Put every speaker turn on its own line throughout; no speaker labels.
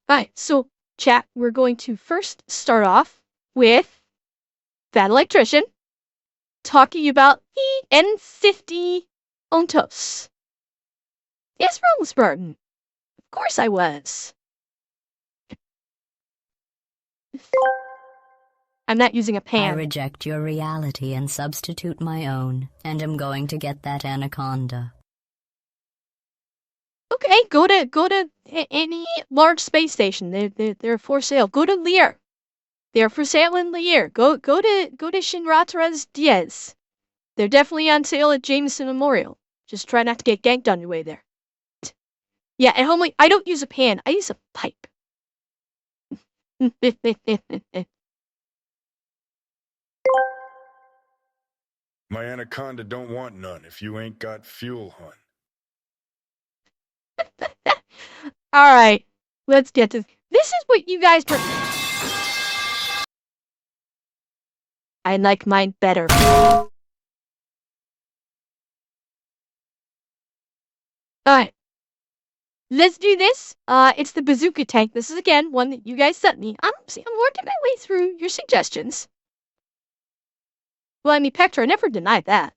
Alright, so chat, we're going to first start off with that electrician talking about the M50 Ontos. Yes, Rose Burton. Of course I was. I'm not using a
I
pan.
reject your reality and substitute my own, and am going to get that anaconda.
Okay, go to any large space station. They're for sale. Go to Lear. They're for sale in Lear. Go to Shinratara's Diaz. They're definitely on sale at Jameson Memorial. Just try not to get ganked on your way there. Yeah, at home, I don't use a pan. I use a pipe.
My anaconda don't want none if you ain't got fuel, hun.
Alright, let's get to this. Is what you guys I like mine better. Alright. Let's do this. It's the bazooka tank. This is again one that you guys sent me. I'm working my way through your suggestions. Well, I mean, Pector, I never denied that.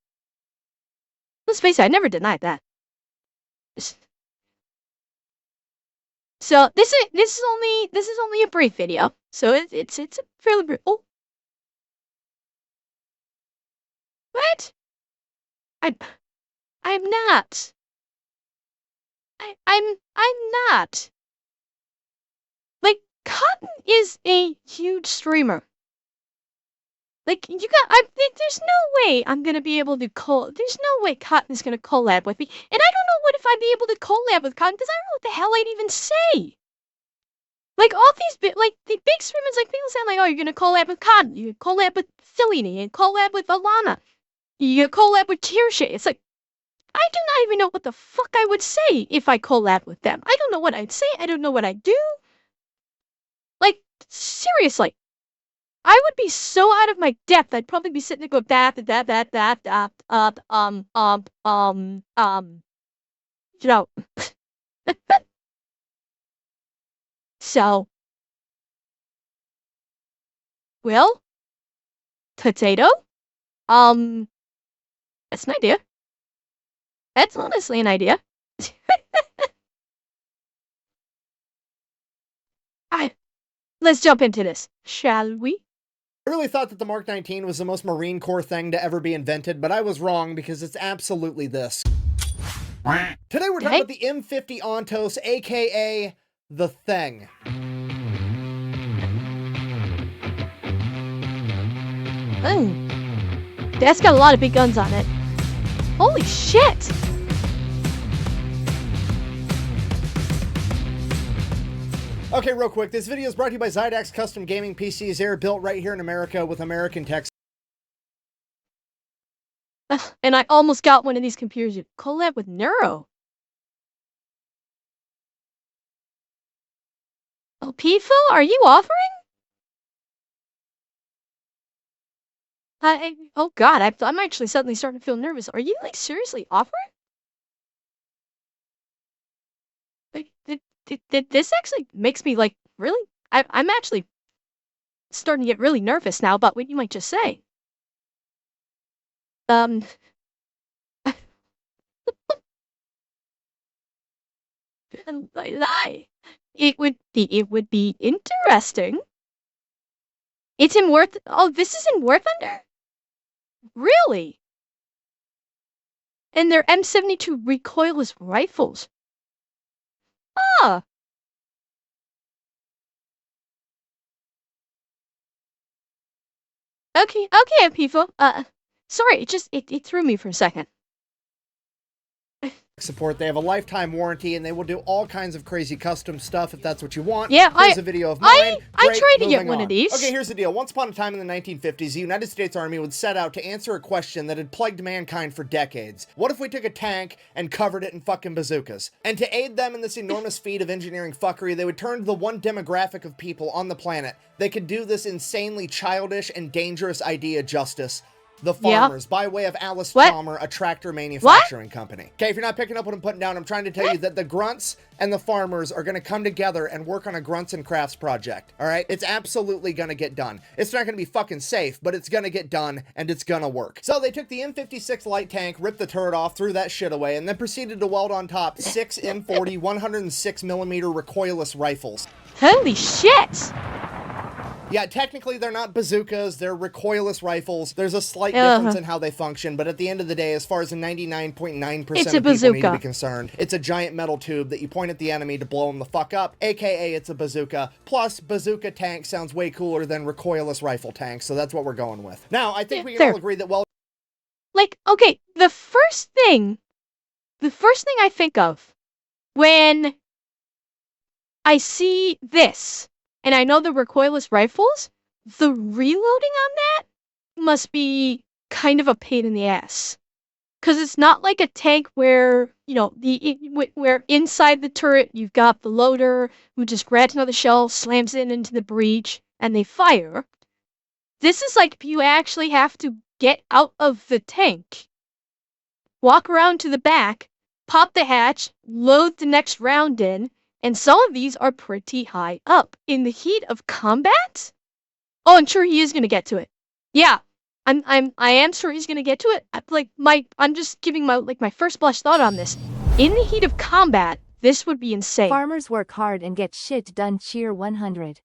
Let's face it, I never denied that. So this is only a brief video. So it's a fairly brief. Oh, what? I'm not. I'm not. Like, Cotton is a huge streamer. Like, there's no way I'm gonna be able to there's no way Cotton is gonna collab with me. And I don't know what if I'd be able to collab with Cotton, because I don't know what the hell I'd even say. Like, all these, the big streamers, like, people sound like, oh, you're gonna collab with Cotton, you collab with Silini, you collab with Alana, you collab with Tearshay. It's like, I do not even know what the fuck I would say if I collab with them. I don't know what I'd say, I don't know what I'd do. Like, seriously. I would be so out of my depth. I'd probably be sitting there going you know. So, well, potato. That's an idea. That's honestly an idea. Let's jump into this, shall we?
I really thought that the Mark 19 was the most Marine Corps thing to ever be invented, but I was wrong because it's absolutely this. Today we're talking about the M50 Ontos, aka the Thing.
That's got a lot of big guns on it. Holy shit!
Okay, real quick, this video is brought to you by Zydax Custom Gaming PCs. They're built right here in America with American tech.
And I almost got one of these computers. You collab with Neuro. Oh, Pifo, are you offering? Oh god, I'm actually suddenly starting to feel nervous. Are you, like, seriously offering? Like, this actually makes me, like, really? I'm actually starting to get really nervous now about what you might just say. It would be interesting. It's in Worth. Oh, this is in Worth Under? Really? And they're M72 recoilless rifles. Ah. Okay, people. Sorry, it threw me for a second.
Support. They have a lifetime warranty, and they will do all kinds of crazy custom stuff if that's what you want.
Yeah,
here's a video of mine.
I tried to get one of these.
Okay, here's the deal. Once upon a time in the 1950s, the United States Army would set out to answer a question that had plagued mankind for decades. What if we took a tank and covered it in fucking bazookas? And to aid them in this enormous feat of engineering fuckery, they would turn to the one demographic of people on the planet that could do this insanely childish and dangerous idea justice: The
Yeah.
farmers, by way of Alice
What?
Chalmer, a tractor manufacturing company. Okay, if you're not picking up what I'm putting down, I'm trying to tell you that the grunts and the farmers are going to come together and work on a grunts and crafts project, all right? It's absolutely going to get done. It's not going to be fucking safe, but it's going to get done, and it's going to work. So they took the M56 light tank, ripped the turret off, threw that shit away, and then proceeded to weld on top 6 M40 106mm recoilless rifles.
Holy shit!
Yeah, technically they're not bazookas, they're recoilless rifles. There's a slight difference in how they function, but at the end of the day, as far as the 99.9%
It's
of
a
people need to
bazooka.
be concerned, it's a giant metal tube that you point at the enemy to blow them the fuck up, aka it's a bazooka. Plus, bazooka tank sounds way cooler than recoilless rifle tanks, so that's what we're going with. Now, I think we can all agree that, well,
Like, okay, the first thing I think of when I see this, and I know the recoilless rifles, the reloading on that must be kind of a pain in the ass. Because it's not like a tank where, you know, where inside the turret you've got the loader who just grabs another shell, slams it into the breech, and they fire. This is like you actually have to get out of the tank, walk around to the back, pop the hatch, load the next round in, and some of these are pretty high up. In the heat of combat? Oh, I'm sure he is gonna get to it. Yeah, I am sure he's gonna get to it. I'm just giving my first blush thought on this. In the heat of combat, this would be insane.
Farmers work hard and get shit done. Cheer 100.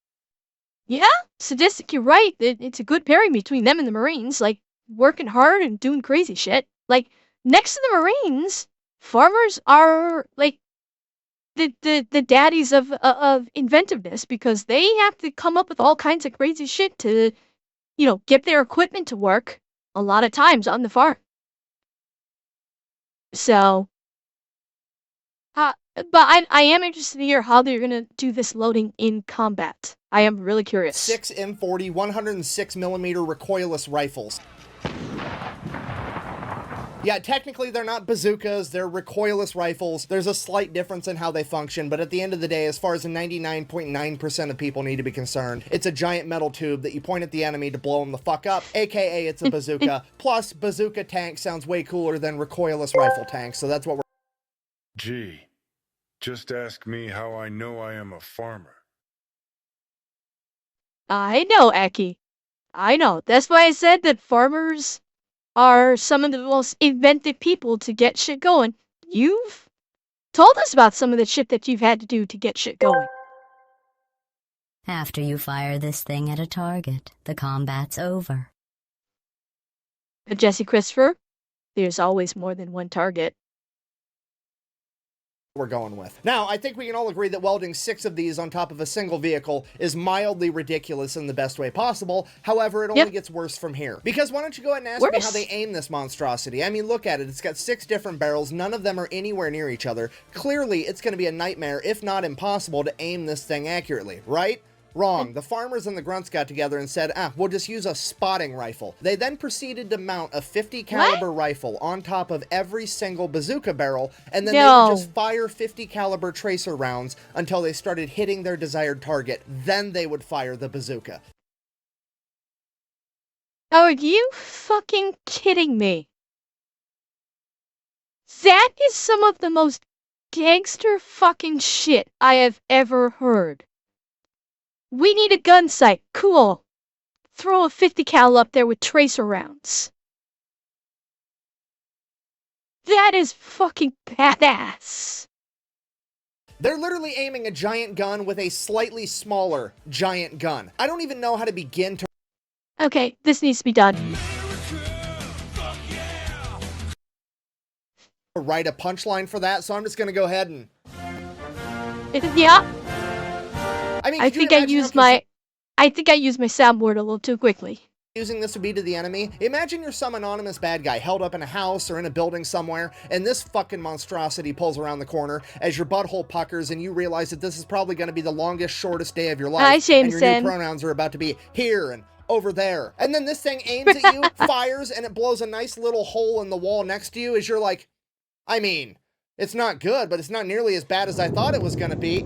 Yeah, sadistic, you're right. It's a good pairing between them and the Marines, like, working hard and doing crazy shit. Like, next to the Marines, farmers are, like, the daddies of inventiveness, because they have to come up with all kinds of crazy shit to, you know, get their equipment to work a lot of times on the farm. So, but I am interested to hear how they're gonna do this loading in combat. I am really curious.
6 M40 106mm recoilless rifles. Yeah, technically they're not bazookas, they're recoilless rifles. There's a slight difference in how they function, but at the end of the day, as far as the 99.9% of people need to be concerned, it's a giant metal tube that you point at the enemy to blow them the fuck up, aka it's a bazooka. Plus, bazooka tank sounds way cooler than recoilless rifle tanks, so that's what we're...
Gee, just ask me how I know I am a farmer.
I know, Aki. I know. That's why I said that farmers are some of the most inventive people to get shit going. You've told us about some of the shit that you've had to do to get shit going.
After you fire this thing at a target, the combat's over.
Jesse Christopher, there's always more than one target.
We're going with. Now, I think we can all agree that welding 6 of these on top of a single vehicle is mildly ridiculous in the best way possible. However, it only gets worse from here. Because why don't you go ahead and ask me how they aim this monstrosity? I mean, look at it. It's got 6 different barrels. None of them are anywhere near each other. Clearly, it's going to be a nightmare, if not impossible, to aim this thing accurately, right? Wrong. The farmers and the grunts got together and said, we'll just use a spotting rifle. They then proceeded to mount a 50 caliber rifle on top of every single bazooka barrel, and then they would just fire 50 caliber tracer rounds until they started hitting their desired target. Then they would fire the bazooka.
Are you fucking kidding me? That is some of the most gangster fucking shit I have ever heard. We need a gun sight. Cool. Throw a 50 cal up there with tracer rounds. That is fucking badass.
They're literally aiming a giant gun with a slightly smaller giant gun. I don't even know how to begin to...
Okay, this needs to be done.
write a punchline for that, so I'm just gonna go ahead and...
Yeah.
I mean,
I think I used my soundboard a little too quickly.
Using this would be to the enemy. Imagine you're some anonymous bad guy held up in a house or in a building somewhere, and this fucking monstrosity pulls around the corner as your butthole puckers and you realize that this is probably going to be the longest, shortest day of your life.
Hi,
and your
Jameson.
new pronouns are about to be here and over there. And then this thing aims at you, fires, and it blows a nice little hole in the wall next to you as you're like, I mean, it's not good, but it's not nearly as bad as I thought it was going to be.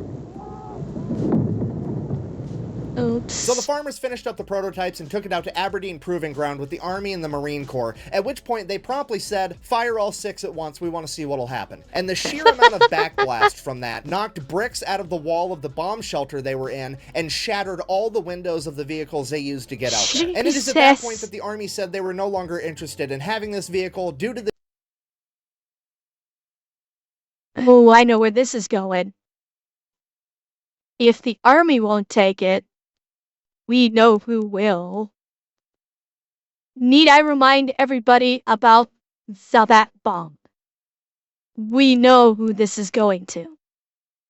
Oops.
So the farmers finished up the prototypes and took it out to Aberdeen Proving Ground with the Army and the Marine Corps, at which point they promptly said, fire all 6 at once, we want to see what'll happen. And the sheer amount of backblast from that knocked bricks out of the wall of the bomb shelter they were in and shattered all the windows of the vehicles they used to get out there. And it is at that point that the Army said they were no longer interested in having this vehicle due to the
Oh, I know where this is going. If the Army won't take it, we know who will. Need I remind everybody about that bomb? We know who this is going to.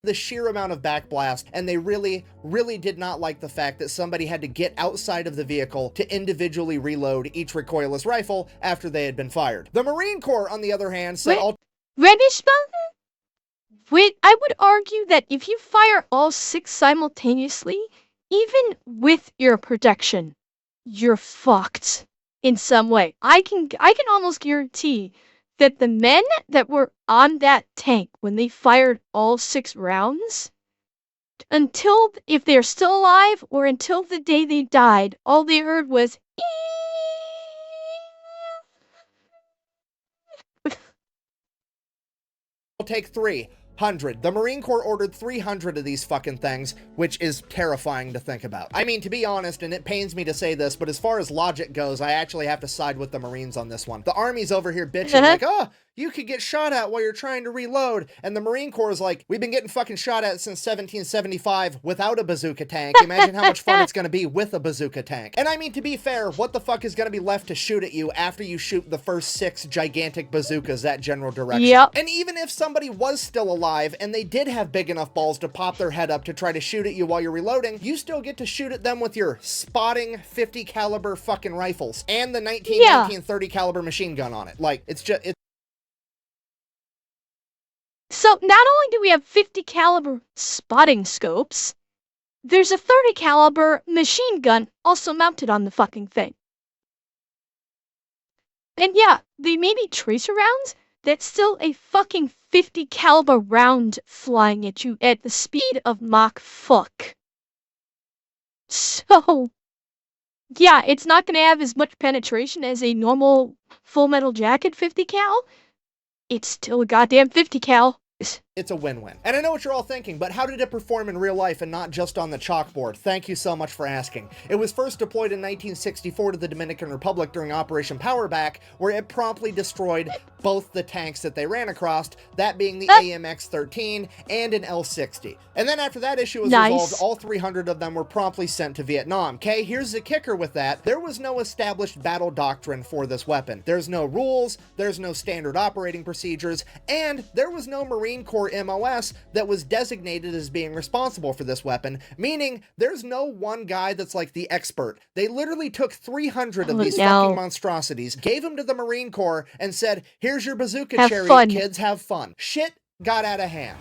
the sheer amount of backblast, and they really did not like the fact that somebody had to get outside of the vehicle to individually reload each recoilless rifle after they had been fired. The Marine Corps, on the other hand, said
Reddish Wait, I would argue that if you fire all 6 simultaneously, even with your protection, you're fucked in some way. I can almost guarantee that the men that were on that tank when they fired all 6 rounds, until, if they're still alive, or until the day they died, all they heard was
I'll take 300. The Marine Corps ordered 300 of these fucking things, which is terrifying to think about. I mean, to be honest, and it pains me to say this, but as far as logic goes, I actually have to side with the Marines on this one. The Army's over here bitching like, oh, you could get shot at while you're trying to reload. And the Marine Corps is like, we've been getting fucking shot at since 1775 without a bazooka tank. Imagine how much fun it's going to be with a bazooka tank. And I mean, to be fair, what the fuck is going to be left to shoot at you after you shoot the first 6 gigantic bazookas that general direction?
Yep.
And even if somebody was still alive and they did have big enough balls to pop their head up to try to shoot at you while you're reloading, you still get to shoot at them with your spotting 50 caliber fucking rifles and the 1930 caliber machine gun on it. Like, it's just...
So not only do we have 50 caliber spotting scopes, there's a 30 caliber machine gun also mounted on the fucking thing. And yeah, they may be tracer rounds, that's still a fucking 50 caliber round flying at you at the speed of Mach fuck. So, yeah, it's not gonna have as much penetration as a normal Full Metal Jacket 50 cal. It's still a goddamn 50 cal.
It's a win-win. And I know what you're all thinking, but how did it perform in real life and not just on the chalkboard? Thank you so much for asking. It was first deployed in 1964 to the Dominican Republic during Operation Powerback, where it promptly destroyed both the tanks that they ran across, that being the AMX-13 and an L-60. And then after that issue was resolved, all 300 of them were promptly sent to Vietnam. Okay, here's the kicker with that. There was no established battle doctrine for this weapon. There's no rules, there's no standard operating procedures, and there was no Marine Corps MOS that was designated as being responsible for this weapon, meaning there's no one guy that's like the expert. They literally took 300 of these fucking monstrosities, gave them to the Marine Corps, and said, here's your bazooka chariot, kids, have fun. Shit got out of hand.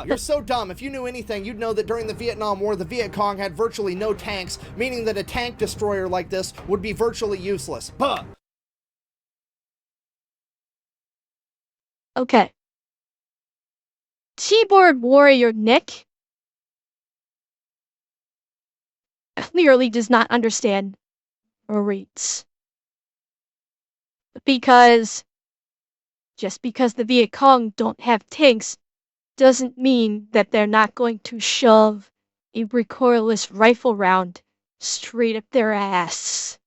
You're so dumb. If you knew anything, you'd know that during the Vietnam War, the Viet Cong had virtually no tanks, meaning that a tank destroyer like this would be virtually useless.
Okay. Keyboard warrior Nick clearly does not understand Marines. Because just because the Viet Cong don't have tanks doesn't mean that they're not going to shove a recoilless rifle round straight up their ass.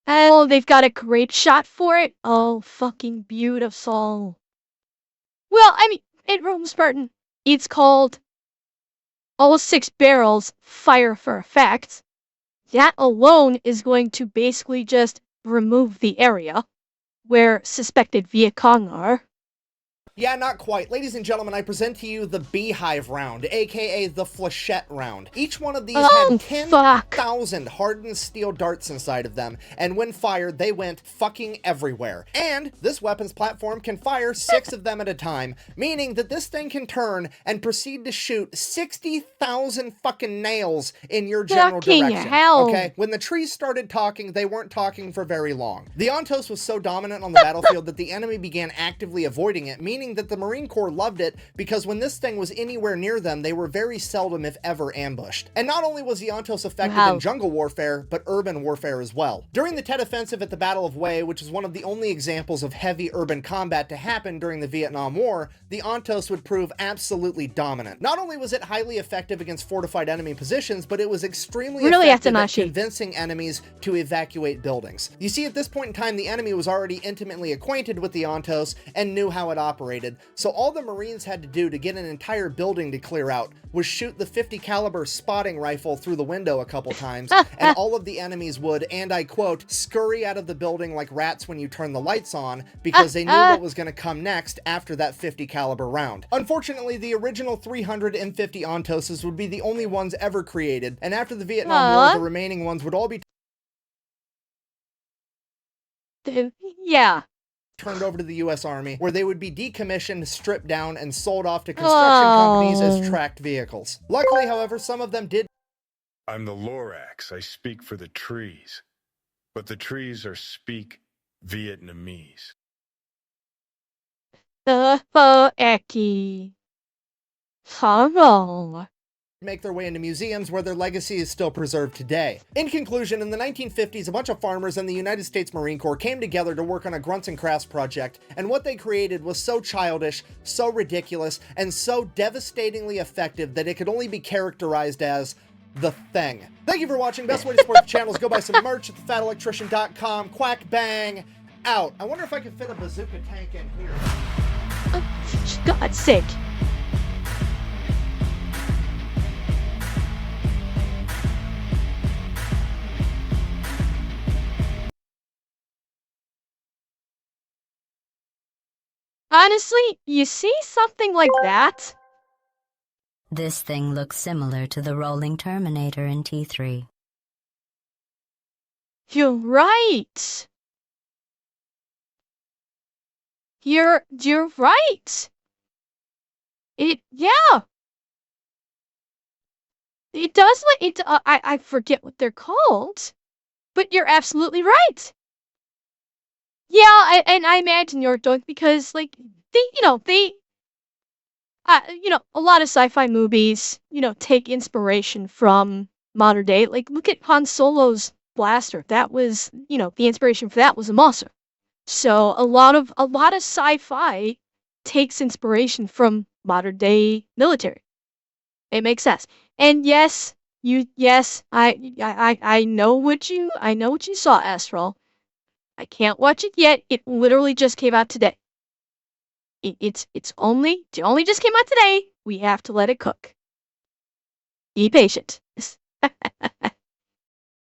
Oh, they've got a great shot for it? Oh, fucking beautiful. Well, I mean, at Rome Spartan, it's called all 6 barrels fire for effect. That alone is going to basically just remove the area where suspected Viet Cong are.
Yeah, not quite. Ladies and gentlemen, I present to you the Beehive round, aka the Flechette round. Each one of these had 10,000 hardened steel darts inside of them, and when fired, they went fucking everywhere. And this weapons platform can fire 6 of them at a time, meaning that this thing can turn and proceed to shoot 60,000 fucking nails in your general direction.
Hell.
Okay? When the trees started talking, they weren't talking for very long. The Ontos was so dominant on the battlefield that the enemy began actively avoiding it, meaning stating that the Marine Corps loved it because when this thing was anywhere near them, they were very seldom, if ever, ambushed. And not only was the Ontos effective in jungle warfare, but urban warfare as well. During the Tet Offensive at the Battle of Hue, which is one of the only examples of heavy urban combat to happen during the Vietnam War, the Ontos would prove absolutely dominant. Not only was it highly effective against fortified enemy positions, but it was extremely effective at convincing enemies to evacuate buildings. You see, at this point in time, the enemy was already intimately acquainted with the Ontos and knew how it operated, so all the Marines had to do to get an entire building to clear out was shoot the 50 caliber spotting rifle through the window a couple times, and all of the enemies would, and I quote, scurry out of the building like rats when you turn the lights on, because they knew what was going to come next after that 50 caliber round. Unfortunately, the original 300 M50 Ontoses would be the only ones ever created, and after the Vietnam War, the remaining ones would all be turned over to the U.S. Army, where they would be decommissioned, stripped down, and sold off to construction companies as tracked vehicles. Luckily, however, some of them did.
I'm the Lorax. I speak for the trees. But the trees speak Vietnamese.
Make their way into museums where their legacy is still preserved today. In conclusion, in the 1950s, a bunch of farmers and the United States Marine Corps came together to work on a grunts and crafts project, and what they created was so childish, so ridiculous, and so devastatingly effective that it could only be characterized as the thing. Thank you for watching. Best way to support the channel is go buy some merch at thefatelectrician.com. Quack bang out. I wonder if I can fit a bazooka tank in here.
For God's sake. Honestly, you see something like that?
This thing looks similar to the rolling Terminator in T3.
You're right. You're right. Yeah. It does it. I forget what they're called, but you're absolutely right. Yeah, and I imagine you're doing because like they a lot of sci-fi movies take inspiration from modern day. Like look at Han Solo's blaster. That was the inspiration for that was a monster. So a lot of sci-fi takes inspiration from modern day military. It makes sense. And yes, I know what you saw, Astral. I can't watch it yet. It literally just came out today. It only just came out today. We have to let it cook. Be patient.